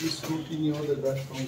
Scrutiny of the best from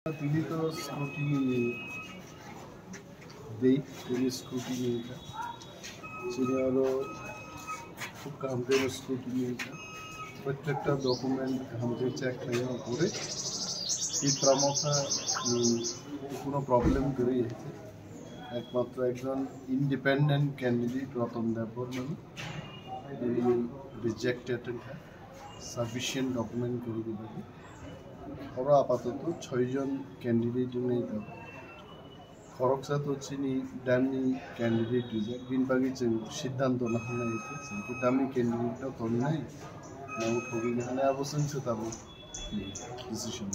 তিনি তো scrutiny দেই তিনি স্ক্রুটিনি যিনি হলো খুব কামদের স্ক্রুটিনি প্রত্যেকটা ডকুমেন্ট আমাদের চেক করে TIPRA Motha কোনো প্রবলেম করে একমাত্র একজন independent candidate Ratan Debbarma rejected sufficient document করে দিবেন ওরা আপাতত 6 জন ক্যান্ডিডেট নেই Khoroksa তো চিনি ডামি ক্যান্ডিডেট রিজেক্ট বিনবাগি সিদ্ধান্ত না হয় কিন্তু ডামি ক্যান্ডিডেটটা তো নাই না উঠবে না অবশ্যই সেটা ডিসিশন